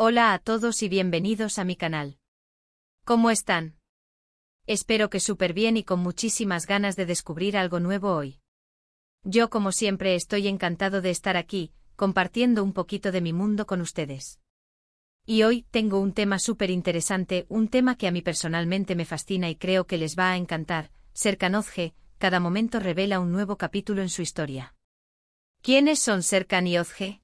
Hola a todos y bienvenidos a mi canal. ¿Cómo están? Espero que súper bien y con muchísimas ganas de descubrir algo nuevo hoy. Yo como siempre estoy encantado de estar aquí, compartiendo un poquito de mi mundo con ustedes. Y hoy tengo un tema súper interesante, un tema que a mí personalmente me fascina y creo que les va a encantar. Serkan Özge, cada momento revela un nuevo capítulo en su historia. ¿Quiénes son Serkan y Özge?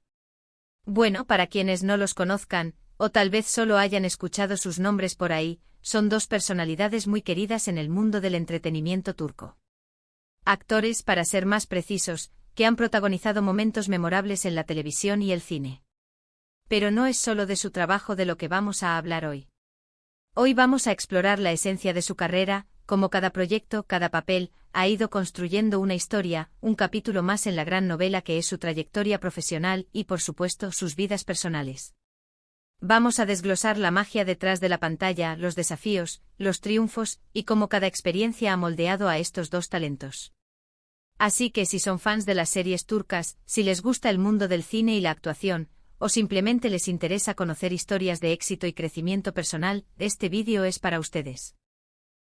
Bueno, para quienes no los conozcan, o tal vez solo hayan escuchado sus nombres por ahí, son dos personalidades muy queridas en el mundo del entretenimiento turco. Actores, para ser más precisos, que han protagonizado momentos memorables en la televisión y el cine. Pero no es solo de su trabajo de lo que vamos a hablar hoy. Hoy vamos a explorar la esencia de su carrera, cómo cada proyecto, cada papel, ha ido construyendo una historia, un capítulo más en la gran novela que es su trayectoria profesional y, por supuesto, sus vidas personales. Vamos a desglosar la magia detrás de la pantalla, los desafíos, los triunfos, y cómo cada experiencia ha moldeado a estos dos talentos. Así que si son fans de las series turcas, si les gusta el mundo del cine y la actuación, o simplemente les interesa conocer historias de éxito y crecimiento personal, este vídeo es para ustedes.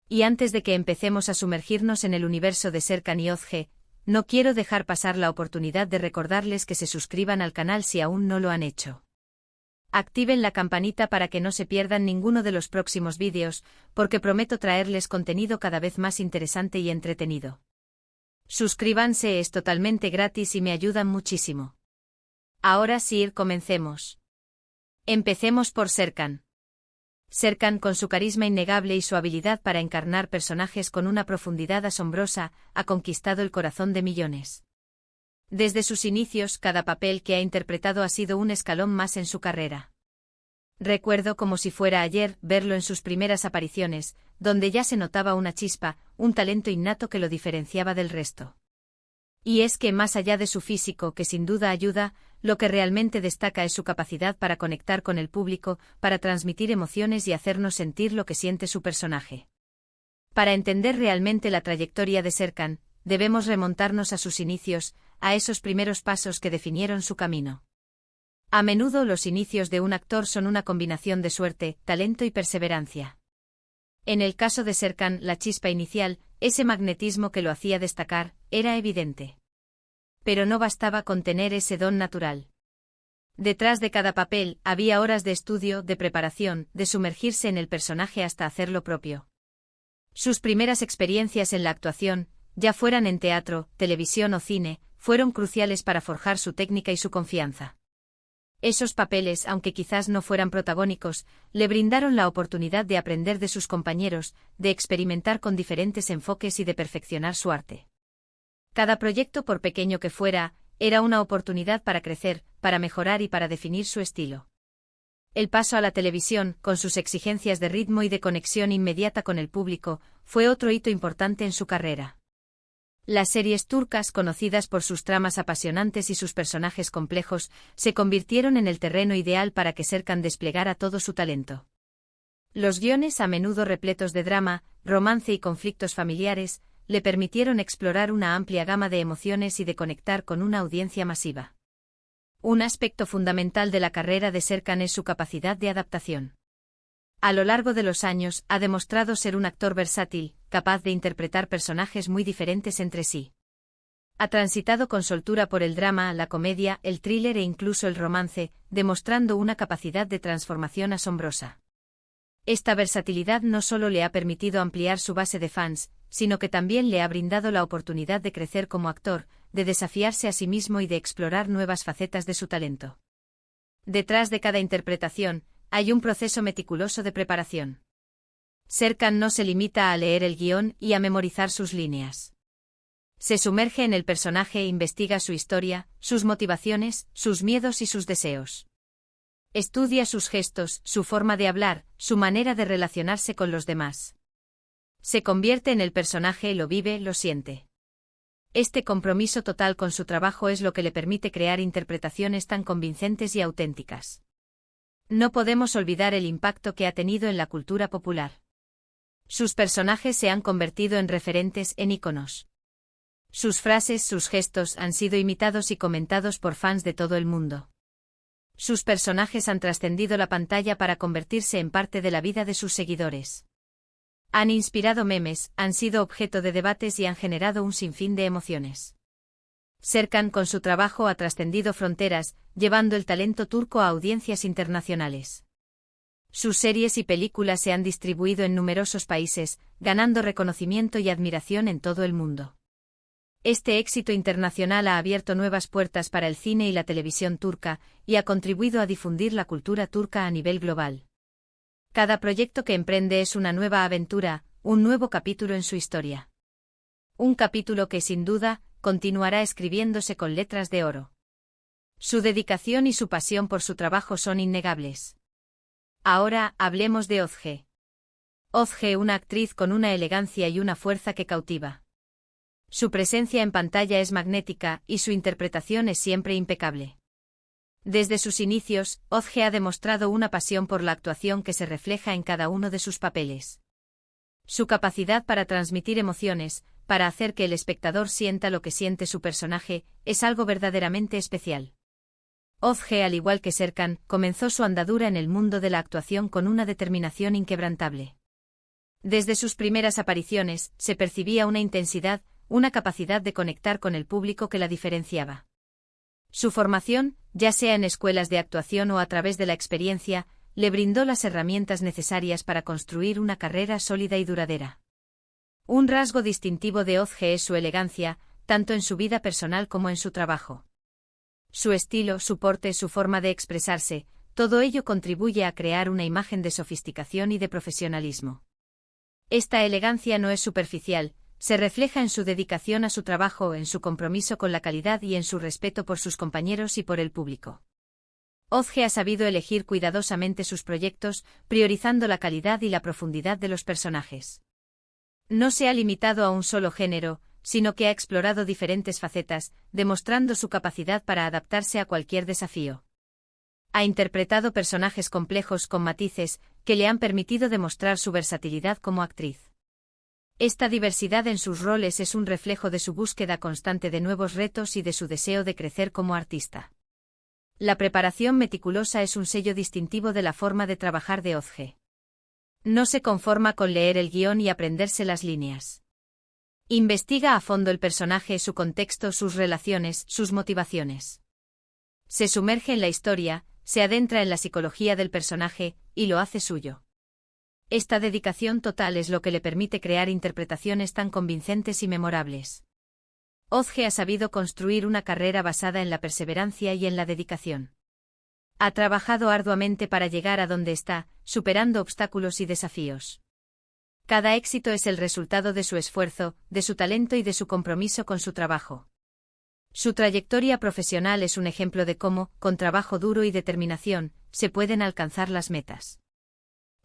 Y antes de que empecemos a sumergirnos en el universo de Serkan y Özge, no quiero dejar pasar la oportunidad de recordarles que se suscriban al canal si aún no lo han hecho. Activen la campanita para que no se pierdan ninguno de los próximos vídeos, porque prometo traerles contenido cada vez más interesante y entretenido. Suscríbanse, es totalmente gratis y me ayudan muchísimo. Ahora sí, comencemos. Empecemos por Serkan. Serkan, con su carisma innegable y su habilidad para encarnar personajes con una profundidad asombrosa, ha conquistado el corazón de millones. Desde sus inicios, cada papel que ha interpretado ha sido un escalón más en su carrera. Recuerdo como si fuera ayer verlo en sus primeras apariciones, donde ya se notaba una chispa, un talento innato que lo diferenciaba del resto. Y es que más allá de su físico, que sin duda ayuda, lo que realmente destaca es su capacidad para conectar con el público, para transmitir emociones y hacernos sentir lo que siente su personaje. Para entender realmente la trayectoria de Serkan, debemos remontarnos a sus inicios, a esos primeros pasos que definieron su camino. A menudo los inicios de un actor son una combinación de suerte, talento y perseverancia. En el caso de Serkan, la chispa inicial, ese magnetismo que lo hacía destacar, era evidente. Pero no bastaba con tener ese don natural. Detrás de cada papel, había horas de estudio, de preparación, de sumergirse en el personaje hasta hacerlo propio. Sus primeras experiencias en la actuación, ya fueran en teatro, televisión o cine, fueron cruciales para forjar su técnica y su confianza. Esos papeles, aunque quizás no fueran protagónicos, le brindaron la oportunidad de aprender de sus compañeros, de experimentar con diferentes enfoques y de perfeccionar su arte. Cada proyecto, por pequeño que fuera, era una oportunidad para crecer, para mejorar y para definir su estilo. El paso a la televisión, con sus exigencias de ritmo y de conexión inmediata con el público, fue otro hito importante en su carrera. Las series turcas, conocidas por sus tramas apasionantes y sus personajes complejos, se convirtieron en el terreno ideal para que Serkan desplegara todo su talento. Los guiones, a menudo repletos de drama, romance y conflictos familiares, le permitieron explorar una amplia gama de emociones y de conectar con una audiencia masiva. Un aspecto fundamental de la carrera de Serkan es su capacidad de adaptación. A lo largo de los años, ha demostrado ser un actor versátil, capaz de interpretar personajes muy diferentes entre sí. Ha transitado con soltura por el drama, la comedia, el thriller e incluso el romance, demostrando una capacidad de transformación asombrosa. Esta versatilidad no solo le ha permitido ampliar su base de fans, sino que también le ha brindado la oportunidad de crecer como actor, de desafiarse a sí mismo y de explorar nuevas facetas de su talento. Detrás de cada interpretación, hay un proceso meticuloso de preparación. Serkan no se limita a leer el guión y a memorizar sus líneas. Se sumerge en el personaje e investiga su historia, sus motivaciones, sus miedos y sus deseos. Estudia sus gestos, su forma de hablar, su manera de relacionarse con los demás. Se convierte en el personaje, lo vive, lo siente. Este compromiso total con su trabajo es lo que le permite crear interpretaciones tan convincentes y auténticas. No podemos olvidar el impacto que ha tenido en la cultura popular. Sus personajes se han convertido en referentes, en íconos. Sus frases, sus gestos han sido imitados y comentados por fans de todo el mundo. Sus personajes han trascendido la pantalla para convertirse en parte de la vida de sus seguidores. Han inspirado memes, han sido objeto de debates y han generado un sinfín de emociones. Serkan con su trabajo ha trascendido fronteras, llevando el talento turco a audiencias internacionales. Sus series y películas se han distribuido en numerosos países, ganando reconocimiento y admiración en todo el mundo. Este éxito internacional ha abierto nuevas puertas para el cine y la televisión turca, y ha contribuido a difundir la cultura turca a nivel global. Cada proyecto que emprende es una nueva aventura, un nuevo capítulo en su historia. Un capítulo que, sin duda, continuará escribiéndose con letras de oro. Su dedicación y su pasión por su trabajo son innegables. Ahora, hablemos de Özge. Özge, una actriz con una elegancia y una fuerza que cautiva. Su presencia en pantalla es magnética y su interpretación es siempre impecable. Desde sus inicios, Özge ha demostrado una pasión por la actuación que se refleja en cada uno de sus papeles. Su capacidad para transmitir emociones, para hacer que el espectador sienta lo que siente su personaje, es algo verdaderamente especial. Özge, al igual que Serkan, comenzó su andadura en el mundo de la actuación con una determinación inquebrantable. Desde sus primeras apariciones, se percibía una intensidad, una capacidad de conectar con el público que la diferenciaba. Su formación, ya sea en escuelas de actuación o a través de la experiencia, le brindó las herramientas necesarias para construir una carrera sólida y duradera. Un rasgo distintivo de Özge es su elegancia, tanto en su vida personal como en su trabajo. Su estilo, su porte, su forma de expresarse, todo ello contribuye a crear una imagen de sofisticación y de profesionalismo. Esta elegancia no es superficial, se refleja en su dedicación a su trabajo, en su compromiso con la calidad y en su respeto por sus compañeros y por el público. Özge ha sabido elegir cuidadosamente sus proyectos, priorizando la calidad y la profundidad de los personajes. No se ha limitado a un solo género, sino que ha explorado diferentes facetas, demostrando su capacidad para adaptarse a cualquier desafío. Ha interpretado personajes complejos con matices, que le han permitido demostrar su versatilidad como actriz. Esta diversidad en sus roles es un reflejo de su búsqueda constante de nuevos retos y de su deseo de crecer como artista. La preparación meticulosa es un sello distintivo de la forma de trabajar de Özge. No se conforma con leer el guión y aprenderse las líneas. Investiga a fondo el personaje, su contexto, sus relaciones, sus motivaciones. Se sumerge en la historia, se adentra en la psicología del personaje, y lo hace suyo. Esta dedicación total es lo que le permite crear interpretaciones tan convincentes y memorables. Özge ha sabido construir una carrera basada en la perseverancia y en la dedicación. Ha trabajado arduamente para llegar a donde está, superando obstáculos y desafíos. Cada éxito es el resultado de su esfuerzo, de su talento y de su compromiso con su trabajo. Su trayectoria profesional es un ejemplo de cómo, con trabajo duro y determinación, se pueden alcanzar las metas.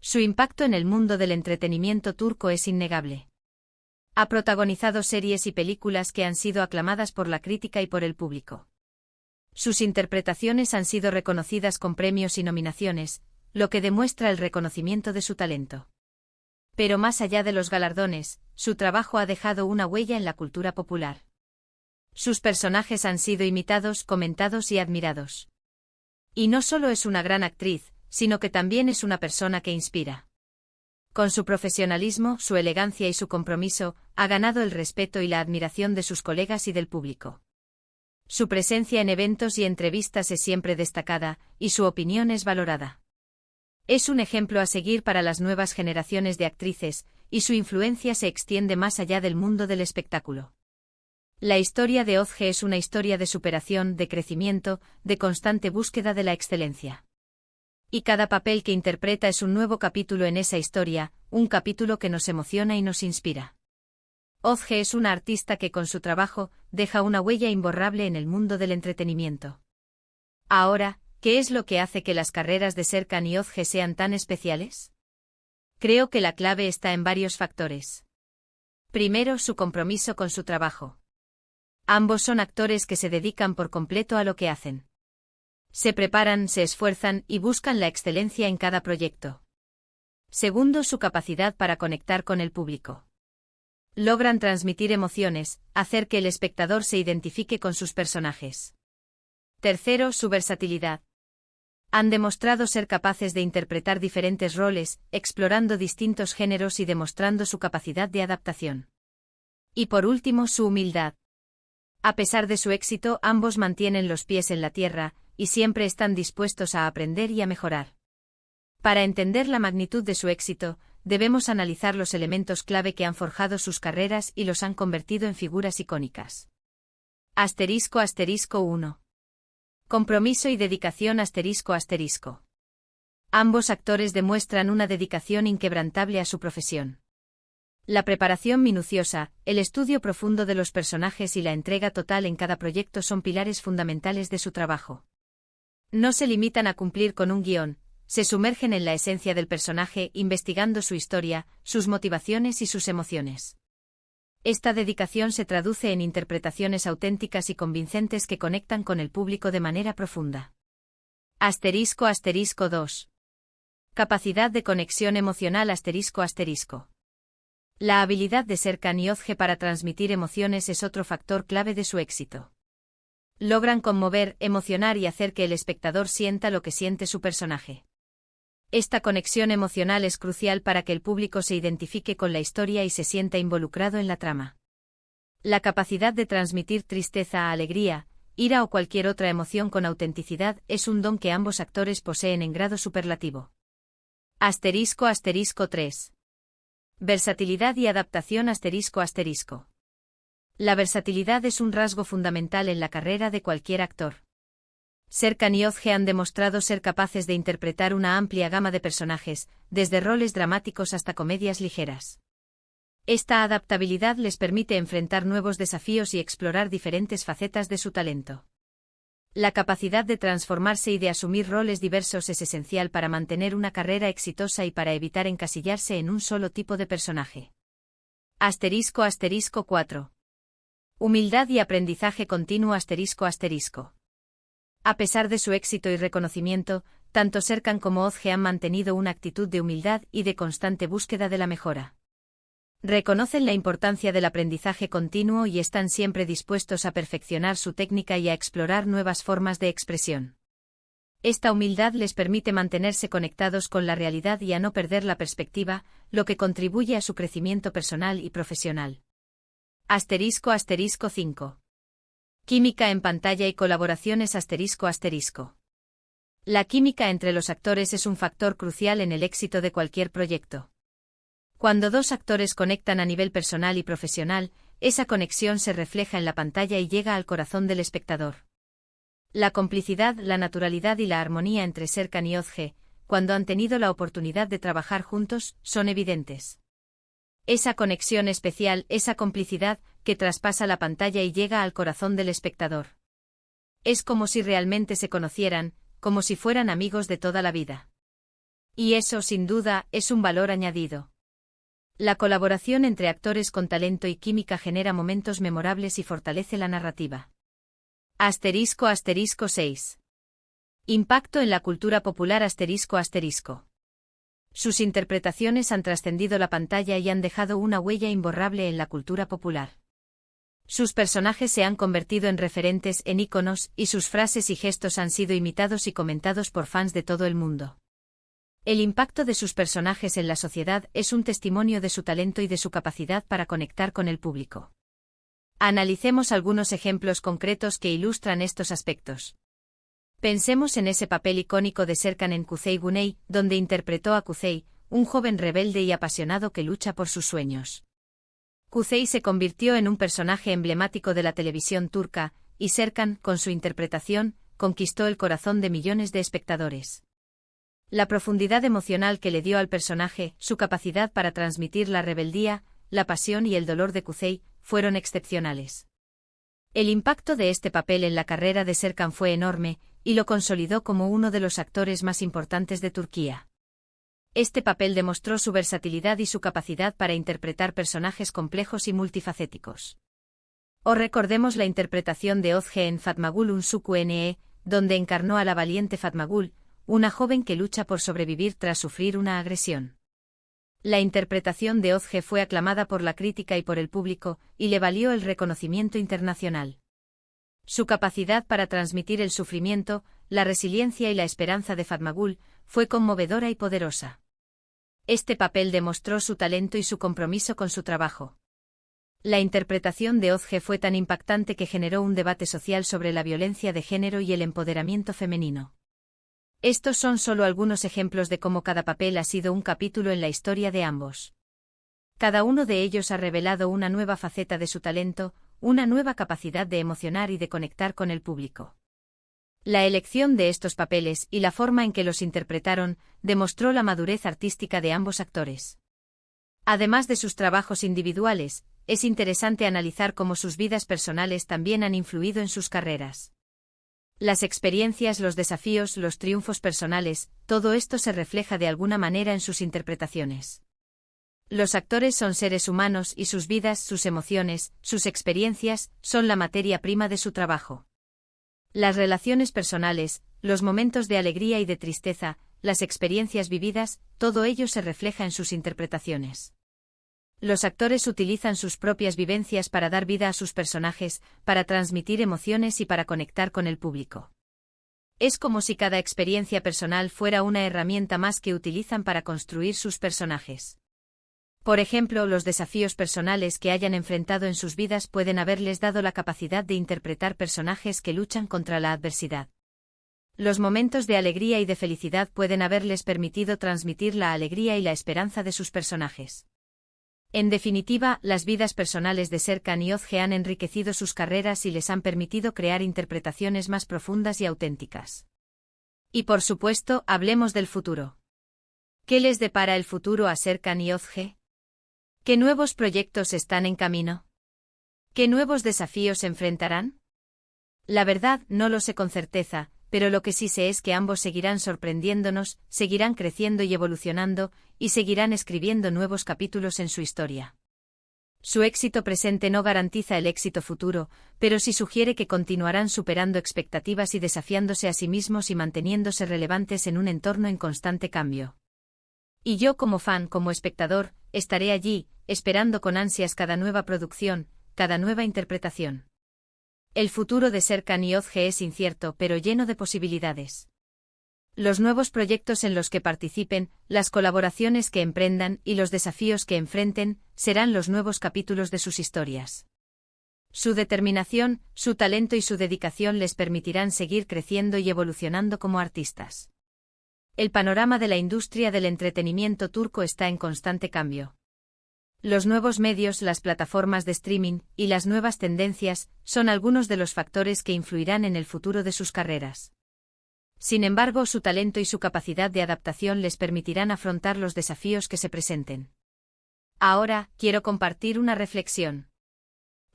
Su impacto en el mundo del entretenimiento turco es innegable. Ha protagonizado series y películas que han sido aclamadas por la crítica y por el público. Sus interpretaciones han sido reconocidas con premios y nominaciones, lo que demuestra el reconocimiento de su talento. Pero más allá de los galardones, su trabajo ha dejado una huella en la cultura popular. Sus personajes han sido imitados, comentados y admirados. Y no solo es una gran actriz, sino que también es una persona que inspira. Con su profesionalismo, su elegancia y su compromiso, ha ganado el respeto y la admiración de sus colegas y del público. Su presencia en eventos y entrevistas es siempre destacada, y su opinión es valorada. Es un ejemplo a seguir para las nuevas generaciones de actrices, y su influencia se extiende más allá del mundo del espectáculo. La historia de Özge es una historia de superación, de crecimiento, de constante búsqueda de la excelencia. Y cada papel que interpreta es un nuevo capítulo en esa historia, un capítulo que nos emociona y nos inspira. Özge es una artista que con su trabajo deja una huella imborrable en el mundo del entretenimiento. Ahora, ¿qué es lo que hace que las carreras de Serkan y Özge sean tan especiales? Creo que la clave está en varios factores. Primero, su compromiso con su trabajo. Ambos son actores que se dedican por completo a lo que hacen. Se preparan, se esfuerzan y buscan la excelencia en cada proyecto. Segundo, su capacidad para conectar con el público. Logran transmitir emociones, hacer que el espectador se identifique con sus personajes. Tercero, su versatilidad. Han demostrado ser capaces de interpretar diferentes roles, explorando distintos géneros y demostrando su capacidad de adaptación. Y por último, su humildad. A pesar de su éxito, ambos mantienen los pies en la tierra, y siempre están dispuestos a aprender y a mejorar. Para entender la magnitud de su éxito, debemos analizar los elementos clave que han forjado sus carreras y los han convertido en figuras icónicas. *** 1. Compromiso y dedicación ***. Ambos actores demuestran una dedicación inquebrantable a su profesión. La preparación minuciosa, el estudio profundo de los personajes y la entrega total en cada proyecto son pilares fundamentales de su trabajo. No se limitan a cumplir con un guión, se sumergen en la esencia del personaje, investigando su historia, sus motivaciones y sus emociones. Esta dedicación se traduce en interpretaciones auténticas y convincentes que conectan con el público de manera profunda. ***2. Capacidad de conexión emocional ***. La habilidad de Serkan y Özge para transmitir emociones es otro factor clave de su éxito. Logran conmover, emocionar y hacer que el espectador sienta lo que siente su personaje. Esta conexión emocional es crucial para que el público se identifique con la historia y se sienta involucrado en la trama. La capacidad de transmitir tristeza, alegría, ira o cualquier otra emoción con autenticidad es un don que ambos actores poseen en grado superlativo. ***3. Versatilidad y adaptación ***. La versatilidad es un rasgo fundamental en la carrera de cualquier actor. Serkan y Özge han demostrado ser capaces de interpretar una amplia gama de personajes, desde roles dramáticos hasta comedias ligeras. Esta adaptabilidad les permite enfrentar nuevos desafíos y explorar diferentes facetas de su talento. La capacidad de transformarse y de asumir roles diversos es esencial para mantener una carrera exitosa y para evitar encasillarse en un solo tipo de personaje. ***4. Humildad y aprendizaje continuo ***. A pesar de su éxito y reconocimiento, tanto Serkan como Özge han mantenido una actitud de humildad y de constante búsqueda de la mejora. Reconocen la importancia del aprendizaje continuo y están siempre dispuestos a perfeccionar su técnica y a explorar nuevas formas de expresión. Esta humildad les permite mantenerse conectados con la realidad y a no perder la perspectiva, lo que contribuye a su crecimiento personal y profesional. ***5. Química en pantalla y colaboraciones ***. La química entre los actores es un factor crucial en el éxito de cualquier proyecto. Cuando dos actores conectan a nivel personal y profesional, esa conexión se refleja en la pantalla y llega al corazón del espectador. La complicidad, la naturalidad y la armonía entre Serkan y Özge, cuando han tenido la oportunidad de trabajar juntos, son evidentes. Esa conexión especial, esa complicidad, que traspasa la pantalla y llega al corazón del espectador. Es como si realmente se conocieran, como si fueran amigos de toda la vida. Y eso, sin duda, es un valor añadido. La colaboración entre actores con talento y química genera momentos memorables y fortalece la narrativa. ***6. Impacto en la cultura popular ***. Sus interpretaciones han trascendido la pantalla y han dejado una huella imborrable en la cultura popular. Sus personajes se han convertido en referentes, en íconos, y sus frases y gestos han sido imitados y comentados por fans de todo el mundo. El impacto de sus personajes en la sociedad es un testimonio de su talento y de su capacidad para conectar con el público. Analicemos algunos ejemplos concretos que ilustran estos aspectos. Pensemos en ese papel icónico de Serkan en Kuzey Güney, donde interpretó a Kuzey, un joven rebelde y apasionado que lucha por sus sueños. Kuzey se convirtió en un personaje emblemático de la televisión turca, y Serkan, con su interpretación, conquistó el corazón de millones de espectadores. La profundidad emocional que le dio al personaje, su capacidad para transmitir la rebeldía, la pasión y el dolor de Kuzey, fueron excepcionales. El impacto de este papel en la carrera de Serkan fue enorme, y lo consolidó como uno de los actores más importantes de Turquía. Este papel demostró su versatilidad y su capacidad para interpretar personajes complejos y multifacéticos. O recordemos la interpretación de Özge en Fatma Gül Unsuku Ne, donde encarnó a la valiente Fatma Gül, una joven que lucha por sobrevivir tras sufrir una agresión. La interpretación de Özge fue aclamada por la crítica y por el público, y le valió el reconocimiento internacional. Su capacidad para transmitir el sufrimiento, la resiliencia y la esperanza de Fatmagul fue conmovedora y poderosa. Este papel demostró su talento y su compromiso con su trabajo. La interpretación de Ozge fue tan impactante que generó un debate social sobre la violencia de género y el empoderamiento femenino. Estos son solo algunos ejemplos de cómo cada papel ha sido un capítulo en la historia de ambos. Cada uno de ellos ha revelado una nueva faceta de su talento, una nueva capacidad de emocionar y de conectar con el público. La elección de estos papeles y la forma en que los interpretaron demostró la madurez artística de ambos actores. Además de sus trabajos individuales, es interesante analizar cómo sus vidas personales también han influido en sus carreras. Las experiencias, los desafíos, los triunfos personales, todo esto se refleja de alguna manera en sus interpretaciones. Los actores son seres humanos y sus vidas, sus emociones, sus experiencias, son la materia prima de su trabajo. Las relaciones personales, los momentos de alegría y de tristeza, las experiencias vividas, todo ello se refleja en sus interpretaciones. Los actores utilizan sus propias vivencias para dar vida a sus personajes, para transmitir emociones y para conectar con el público. Es como si cada experiencia personal fuera una herramienta más que utilizan para construir sus personajes. Por ejemplo, los desafíos personales que hayan enfrentado en sus vidas pueden haberles dado la capacidad de interpretar personajes que luchan contra la adversidad. Los momentos de alegría y de felicidad pueden haberles permitido transmitir la alegría y la esperanza de sus personajes. En definitiva, las vidas personales de Serkan y Ozge han enriquecido sus carreras y les han permitido crear interpretaciones más profundas y auténticas. Y por supuesto, hablemos del futuro. ¿Qué les depara el futuro a Serkan y Ozge? ¿Qué nuevos proyectos están en camino? ¿Qué nuevos desafíos se enfrentarán? La verdad, no lo sé con certeza, pero lo que sí sé es que ambos seguirán sorprendiéndonos, seguirán creciendo y evolucionando, y seguirán escribiendo nuevos capítulos en su historia. Su éxito presente no garantiza el éxito futuro, pero sí sugiere que continuarán superando expectativas y desafiándose a sí mismos y manteniéndose relevantes en un entorno en constante cambio. Y yo como fan, como espectador, estaré allí, esperando con ansias cada nueva producción, cada nueva interpretación. El futuro de Serkan y Ozge es incierto pero lleno de posibilidades. Los nuevos proyectos en los que participen, las colaboraciones que emprendan y los desafíos que enfrenten, serán los nuevos capítulos de sus historias. Su determinación, su talento y su dedicación les permitirán seguir creciendo y evolucionando como artistas. El panorama de la industria del entretenimiento turco está en constante cambio. Los nuevos medios, las plataformas de streaming y las nuevas tendencias son algunos de los factores que influirán en el futuro de sus carreras. Sin embargo, su talento y su capacidad de adaptación les permitirán afrontar los desafíos que se presenten. Ahora, quiero compartir una reflexión.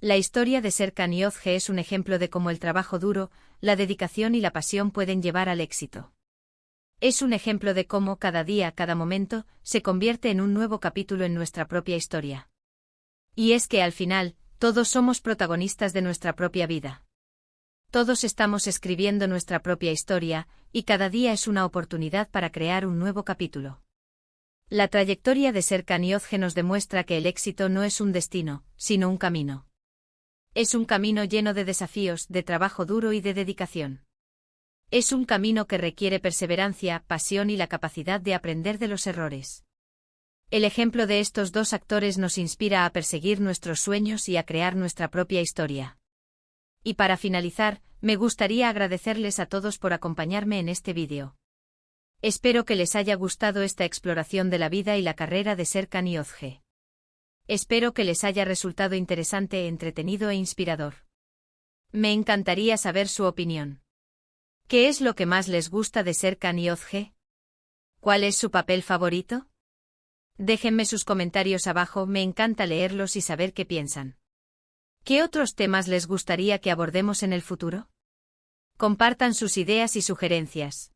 La historia de Serkan y Ozge es un ejemplo de cómo el trabajo duro, la dedicación y la pasión pueden llevar al éxito. Es un ejemplo de cómo cada día, cada momento, se convierte en un nuevo capítulo en nuestra propia historia. Y es que al final, todos somos protagonistas de nuestra propia vida. Todos estamos escribiendo nuestra propia historia, y cada día es una oportunidad para crear un nuevo capítulo. La trayectoria de Serkan y Ozge nos demuestra que el éxito no es un destino, sino un camino. Es un camino lleno de desafíos, de trabajo duro y de dedicación. Es un camino que requiere perseverancia, pasión y la capacidad de aprender de los errores. El ejemplo de estos dos actores nos inspira a perseguir nuestros sueños y a crear nuestra propia historia. Y para finalizar, me gustaría agradecerles a todos por acompañarme en este vídeo. Espero que les haya gustado esta exploración de la vida y la carrera de Serkan y Ozge. Espero que les haya resultado interesante, entretenido e inspirador. Me encantaría saber su opinión. ¿Qué es lo que más les gusta de Serkan y Ozge? ¿Cuál es su papel favorito? Déjenme sus comentarios abajo, me encanta leerlos y saber qué piensan. ¿Qué otros temas les gustaría que abordemos en el futuro? Compartan sus ideas y sugerencias.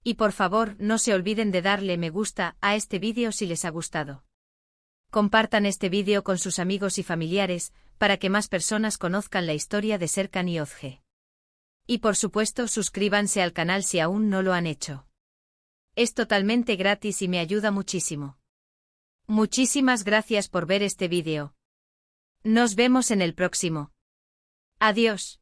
Y por favor, no se olviden de darle me gusta a este vídeo si les ha gustado. Compartan este vídeo con sus amigos y familiares, para que más personas conozcan la historia de Serkan y Ozge. Y por supuesto, suscríbanse al canal si aún no lo han hecho. Es totalmente gratis y me ayuda muchísimo. Muchísimas gracias por ver este vídeo. Nos vemos en el próximo. Adiós.